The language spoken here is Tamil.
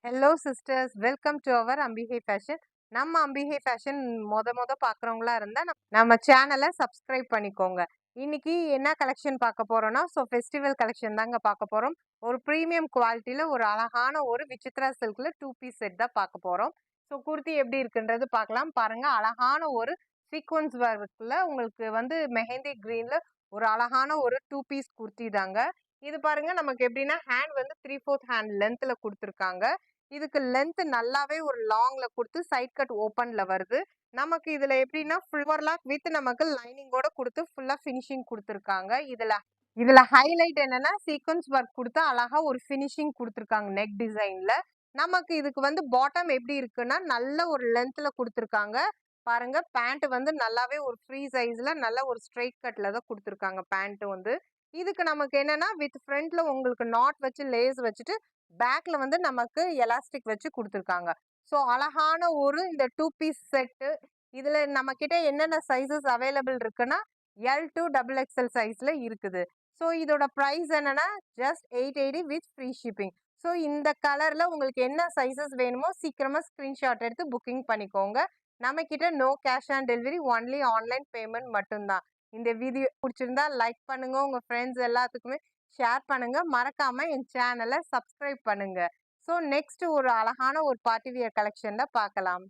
Hello sisters, welcome to our Ambigai fashion. நம்ம அம்பிகை ஃபேஷன் மொத பார்க்குறவங்களா இருந்தா நம்ம சேனலை சப்ஸ்கிரைப் பண்ணிக்கோங்க. இன்னைக்கு என்ன கலெக்ஷன் பார்க்க போறோம்னா, ஃபெஸ்டிவல் கலெக்ஷன் தாங்க பார்க்க போறோம். ஒரு ப்ரீமியம் குவாலிட்டியில ஒரு அழகான ஒரு விசித்ரா சில்க்ல 2 பீஸ் செட் தான் பார்க்க போறோம். குர்த்தி எப்படி இருக்குன்றது பார்க்கலாம். பாருங்க, அழகான ஒரு சீக்வன்ஸ் ஒர்க்ல உங்களுக்கு வந்து மெஹந்தி கிரீன்ல ஒரு அழகான ஒரு 2 பீஸ் குர்த்தி தாங்க. இது பாருங்க, நமக்கு எப்படின்னா ஹேண்ட் வந்து 3/4 ஹேண்ட் லென்த்ல கொடுத்துருக்காங்க. இதுக்கு லென்த் நல்லாவே ஒரு லாங்ல கொடுத்து சைட் கட் ஓப்பன்ல வருது. நமக்கு இதுல எப்படின்னா ஓவர்லாக் வித் நமக்கு லைனிங்கோட கொடுத்து ஃபுல்லா ஃபினிஷிங் கொடுத்துருக்காங்க. இதுல இதுல ஹைலைட் என்னன்னா சீக்வன்ஸ் ஒர்க் கொடுத்து அழகா ஒரு ஃபினிஷிங் கொடுத்துருக்காங்க நெக் டிசைன்ல. நமக்கு இதுக்கு வந்து பாட்டம் எப்படி இருக்குன்னா நல்ல ஒரு லென்த்ல கொடுத்துருக்காங்க. பாருங்க, பேண்ட் வந்து நல்லாவே ஒரு ஃப்ரீ சைஸ்ல நல்ல ஒரு ஸ்ட்ரைட் கட்ல தான் கொடுத்துருக்காங்க பேண்ட் வந்து. இதுக்கு நமக்கு என்னன்னா வித் ஃப்ரண்ட்ல உங்களுக்கு நாட் வச்சு லேஸ் வச்சுட்டு பேக்ல வந்து நமக்கு எலாஸ்டிக் வச்சு கொடுத்துருக்காங்க. ஸோ அழகான ஒரு இந்த 2 பீஸ் செட்டு. இதுல நம்ம கிட்ட என்னென்ன சைசஸ் அவைலபிள் இருக்குன்னா எல் டு டபுள் எக்ஸ்எல் சைஸ்ல இருக்குது. ஸோ இதோட ப்ரைஸ் என்னன்னா just 880 with free shipping. So இந்த கலர்ல உங்களுக்கு என்ன சைசஸ் வேணுமோ சீக்கிரமா ஸ்கிரீன்ஷாட் எடுத்து புக்கிங் பண்ணிக்கோங்க. நம்ம கிட்ட no cash on delivery, only online payment மட்டும்தான். இந்த வீடியோ பிடிச்சிருந்தா லைக் பண்ணுங்க, உங்க ஃப்ரெண்ட்ஸ் எல்லாத்துக்குமே ஷேர் பண்ணுங்க. மறக்காம என் சேனலை சப்ஸ்கிரைப் பண்ணுங்க. ஸோ நெக்ஸ்ட் ஒரு அழகான ஒரு பார்ட்டி வியர் கலெக்ஷன்ல பார்க்கலாம்.